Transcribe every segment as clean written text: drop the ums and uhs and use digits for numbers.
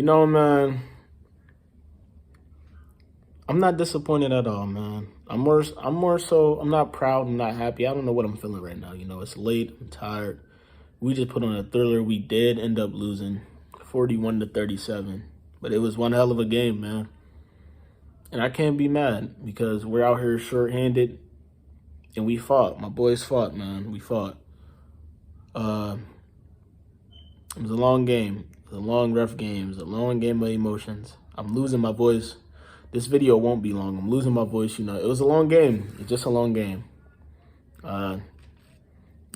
Man, I'm not disappointed at all, man. I'm not proud, I'm not happy. I don't know what I'm feeling right now. It's late, I'm tired. We just put on a thriller. We did end up losing 41-37. But it was one hell of a game, man. And I can't be mad because we're out here short-handed and we fought. My boys fought, man. We fought. Uh, it was a long game. It was a long, rough game. It was a long game of emotions. I'm losing my voice. This video won't be long. I'm losing my voice. It was a long game. It's just a long game.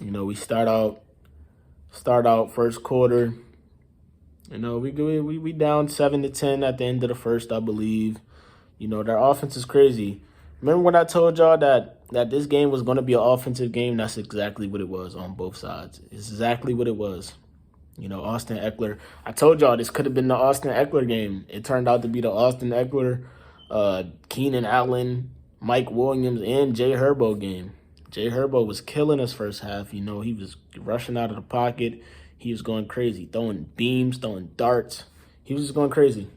We start out first quarter. We down 7-10 at the end of the first, I believe. Their offense is crazy. Remember when I told y'all that this game was going to be an offensive game? That's exactly what it was on both sides. It's exactly what it was. Austin Eckler. I told y'all this could have been the Austin Eckler game. It turned out to be the Austin Eckler, Keenan Allen, Mike Williams, and Jay Herbo game. Jay Herbo was killing us first half. He was rushing out of the pocket. He was going crazy, throwing beams, throwing darts. He was just going crazy.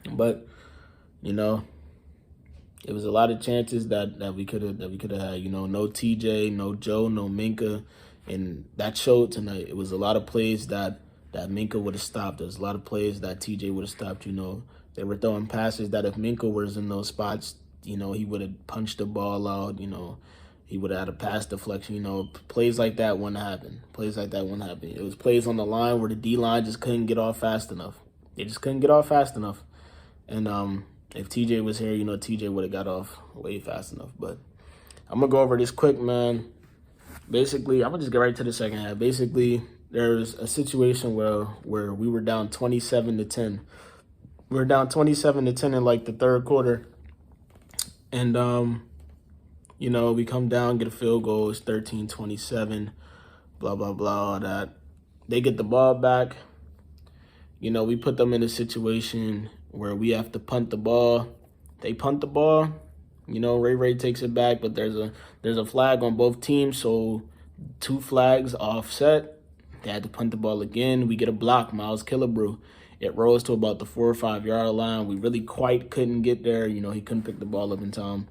But, it was a lot of chances that we could have had. No TJ, no Joe, no Minka. And that showed tonight. It was a lot of plays that Minka would have stopped. There was a lot of plays that TJ would have stopped. They were throwing passes that if Minka was in those spots, he would have punched the ball out. He would have had a pass deflection. Plays like that wouldn't happen. It was plays on the line where the D-line just couldn't get off fast enough. They just couldn't get off fast enough. And if TJ was here, TJ would have got off way fast enough. But I'm going to go over this quick, man. Basically, I'm going to just get right to the second half. Basically, there's a situation where we were down 27-10. We were down 27-10 in like the third quarter. And, we come down, get a field goal. It's 13-27, blah, blah, blah, all that. They get the ball back. We put them in a situation where we have to punt the ball. They punt the ball. Ray takes it back, but there's a flag on both teams, so 2 flags offset. They had to punt the ball again. We get a block, Miles Killebrew. It rolls to about the 4 or 5 yard line. We really quite couldn't get there. He couldn't pick the ball up in time.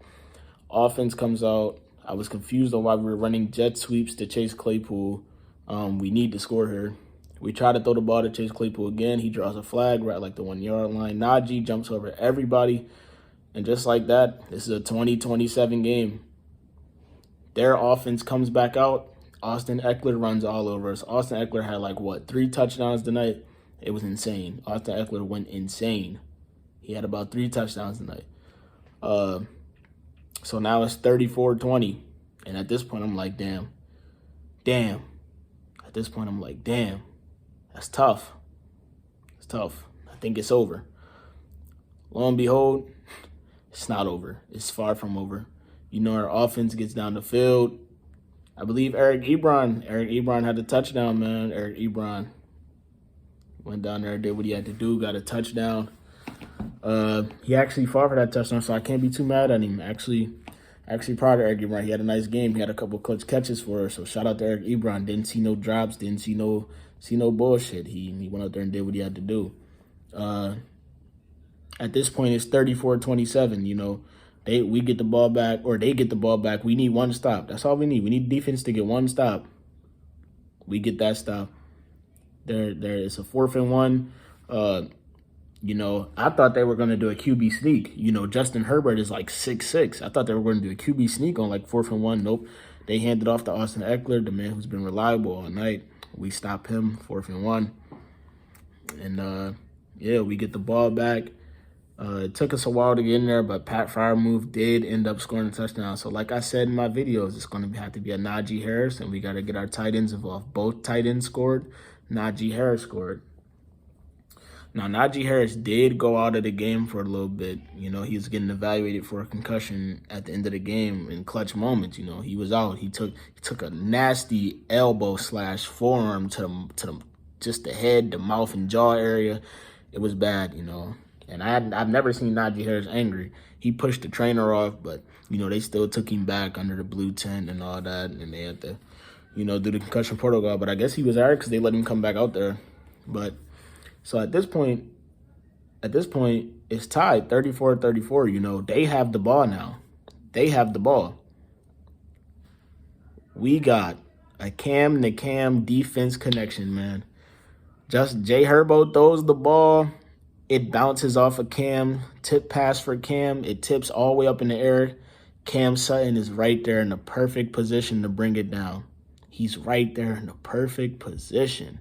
Offense comes out. I was confused on why we were running jet sweeps to Chase Claypool. We need to score here. We try to throw the ball to Chase Claypool again. He draws a flag right like the 1 yard line. Najee jumps over everybody. And just like that, this is a 20-27 game. Their offense comes back out. Austin Eckler runs all over us. Austin Eckler had 3 touchdowns tonight. It was insane. Austin Eckler went insane. He had about 3 touchdowns tonight. So now it's 34-20. And at this point, I'm like, damn. At this point, I'm like, damn. That's tough. It's tough. I think it's over. Lo and behold, it's not over. It's far from over. Our offense gets down the field. I believe Eric Ebron had the touchdown, man. Eric Ebron went down there, did what he had to do, got a touchdown. He actually fought for that touchdown, so I can't be too mad at him. Actually proud of Eric Ebron. He had a nice game. He had a couple of clutch catches for us, so shout out to Eric Ebron. Didn't see no drops, didn't see no bullshit. He went out there and did what he had to do. At this point, it's 34-27. We get the ball back, or they get the ball back. We need 1 stop. That's all we need. We need defense to get 1 stop. We get that stop. There is a 4th and 1. I thought they were going to do a QB sneak. Justin Herbert is like 6'6". I thought they were going to do a QB sneak on 4th and 1. Nope. They handed off to Austin Eckler, the man who's been reliable all night. We stop him, 4th and 1. And, we get the ball back. It took us a while to get in there, but Pat Freiermuth did end up scoring a touchdown. So like I said in my videos, it's going to have to be a Najee Harris, and we got to get our tight ends involved. Both tight ends scored. Najee Harris scored. Now, Najee Harris did go out of the game for a little bit. He was getting evaluated for a concussion at the end of the game in clutch moments. He was out. He took a nasty elbow / forearm to just the head, the mouth, and jaw area. It was bad, And I've never seen Najee Harris angry. He pushed the trainer off, but, they still took him back under the blue tent and all that, and they had to, do the concussion protocol. But I guess he was all right because they let him come back out there. But So at this point, it's tied 34-34. You know, they have the ball now. They have the ball. We got a Cam to Cam defense connection, man. Just Jay Herbo throws the ball. It bounces off of Cam. Tip pass for Cam. It tips all the way up in the air. Cam Sutton is right there in the perfect position to bring it down. He's right there in the perfect position.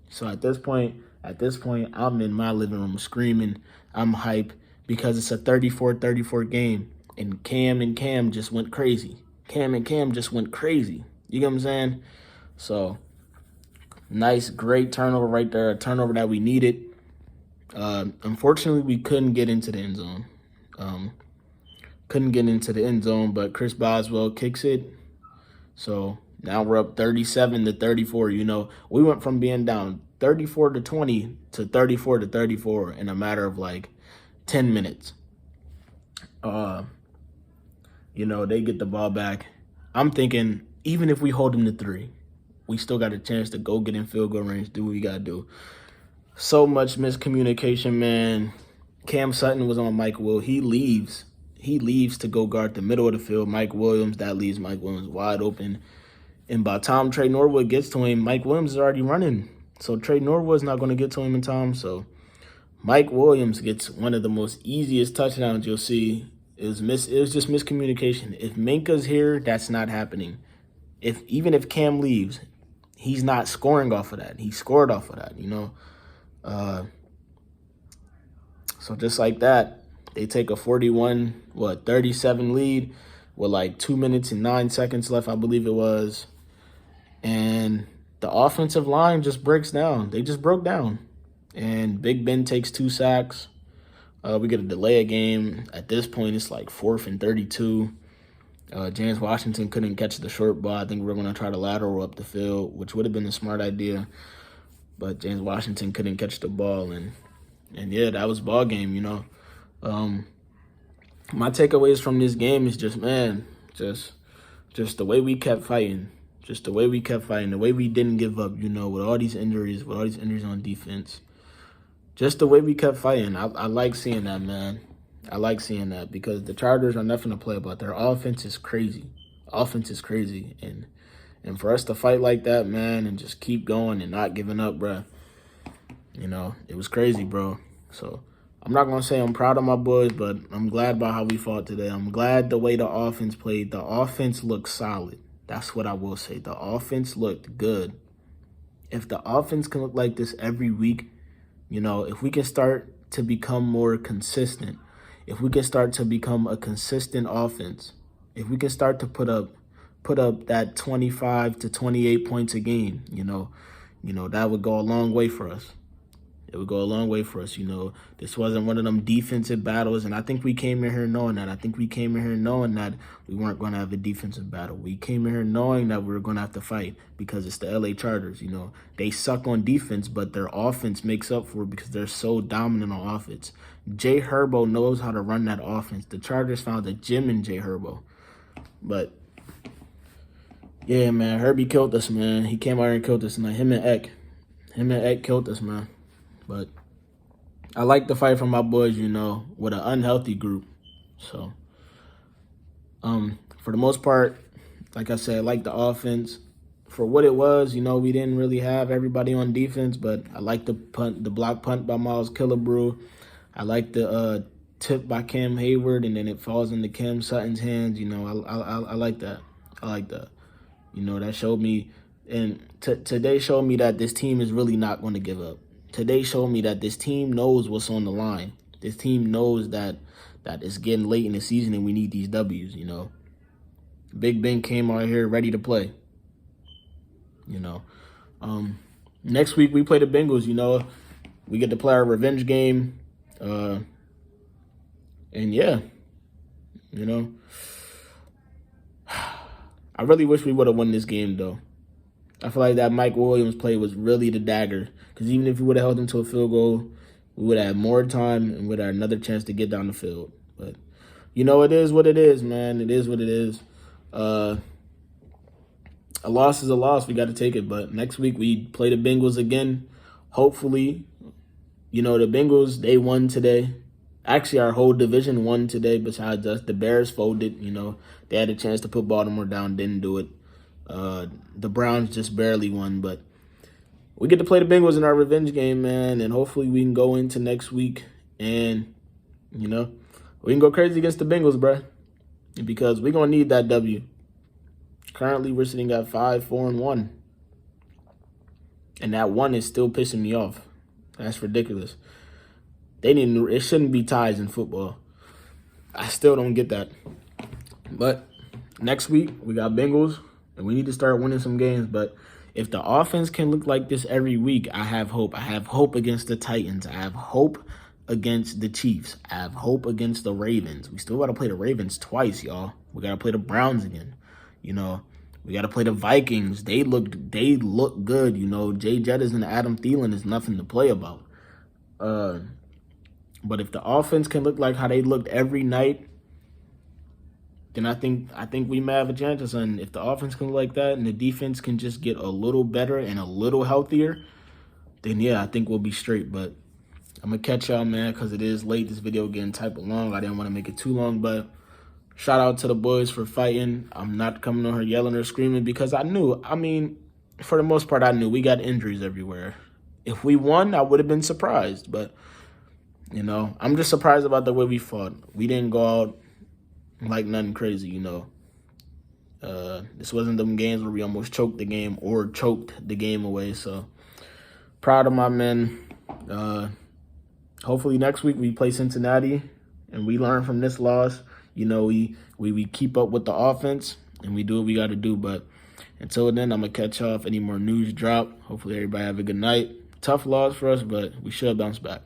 So at this point, I'm in my living room screaming. I'm hyped because it's a 34-34 game. And Cam just went crazy. Cam just went crazy. You get what I'm saying? So, nice, great turnover right there. A turnover that we needed. Unfortunately, we couldn't get into the end zone. But Chris Boswell kicks it. So now we're up 37-34. You know, we went from being down 34-20 to 34-34 in a matter of like 10 minutes. You know, they get the ball back. I'm thinking, even if we hold them to 3, we still got a chance to go get in field goal range, do what we got to do. So much miscommunication, man. Cam Sutton was on Mike Will. He leaves to go guard the middle of the field. Mike Williams, that leaves Mike Williams wide open. And by the time Trey Norwood gets to him, Mike Williams is already running. So Trey Norwood's not going to get to him in time. So Mike Williams gets one of the most easiest touchdowns you'll see. It was just miscommunication. If Minka's here, that's not happening. Even if Cam leaves, he's not scoring off of that. He scored off of that, you know. So just like that, they take a 37 lead with like 2 minutes and 9 seconds left, I believe it was. And the offensive line just breaks down. They just broke down. And Big Ben takes 2 sacks. We get a delay of game. At this point, it's like 4th and 32. James Washington couldn't catch the short ball. I think we're going to try to lateral up the field, which would have been a smart idea. But James Washington couldn't catch the ball. And yeah, that was ball game, you know. My takeaways from this game is just, man, just the way we kept fighting. Just the way we kept fighting, the way we didn't give up, you know, with all these injuries on defense. Just the way we kept fighting. I like seeing that, man. I like seeing that because the Chargers are nothing to play about. Their offense is crazy. And for us to fight like that, man, and just keep going and not giving up, bro, you know, it was crazy, bro. So I'm not going to say I'm proud of my boys, but I'm glad about how we fought today. I'm glad the way the offense played. The offense looked solid. That's what I will say. The offense looked good. If the offense can look like this every week, you know, if we can start to become more consistent, if we can start to become a consistent offense, if we can start to put up that 25 to 28 points a game, you know, that would go a long way for us. It would go a long way for us, you know. This wasn't one of them defensive battles, and I think we came in here knowing that. I think we came in here knowing that we weren't going to have a defensive battle. We came in here knowing that we were going to have to fight because it's the LA Chargers, you know. They suck on defense, but their offense makes up for it because they're so dominant on offense. Jay Herbo knows how to run that offense. The Chargers found a gem in Jay Herbo. But, yeah, man, Herbie killed us, man. He came out here and killed us. And him and Eck killed us, man. But I like the fight from my boys, you know, with an unhealthy group. So, for the most part, like I said, I like the offense. For what it was, you know, we didn't really have everybody on defense, but I like the block punt by Miles Killebrew. I like the tip by Cam Hayward, and then it falls into Cam Sutton's hands. You know, I like that. I like that. You know, that showed me, and today showed me that this team is really not going to give up. Today showed me that this team knows what's on the line. This team knows that it's getting late in the season and we need these W's, you know. Big Ben came out here ready to play, you know. Next week we play the Bengals, you know. We get to play our revenge game. And, yeah, you know. I really wish we would have won this game, though. I feel like that Mike Williams play was really the dagger. Because even if we would have held him to a field goal, we would have had more time and would have had another chance to get down the field. But, you know, it is what it is, man. It is what it is. A loss is a loss. We got to take it. But next week we play the Bengals again. hopefully, the Bengals, they won today. Actually, our whole division won today besides us. The Bears folded, They had a chance to put Baltimore down, didn't do it. The Browns just barely won, but we get to play the Bengals in our revenge game, man, and hopefully we can go into next week and, we can go crazy against the Bengals, bruh, because we're going to need that W. Currently, we're sitting at 5-4-1, and that one is still pissing me off. That's ridiculous. It shouldn't be ties in football. I still don't get that. But next week, we got Bengals, and we need to start winning some games. But if the offense can look like this every week, I have hope. I have hope against the Titans. I have hope against the Chiefs. I have hope against the Ravens. We still got to play the Ravens twice, y'all. We got to play the Browns again. We got to play the Vikings. They look good. Jay Jettis and Adam Thielen is nothing to play about. But if the offense can look like how they looked every night, then I think we may have a chance. And if the offense can look like that and the defense can just get a little better and a little healthier, then yeah, I think we'll be straight. But I'm going to catch y'all, man, because it is late. This video getting type of long. I didn't want to make it too long, but shout out to the boys for fighting. I'm not coming on her yelling or screaming because for the most part, I knew we got injuries everywhere. If we won, I would have been surprised, but I'm just surprised about the way we fought. We didn't go out like nothing crazy, This wasn't them games where we almost choked the game or choked the game away. So proud of my men. Hopefully next week we play Cincinnati and we learn from this loss. We keep up with the offense and we do what we got to do. But until then, I'm going to catch y'all if any more news drop. Hopefully everybody have a good night. Tough loss for us, but we should bounce back.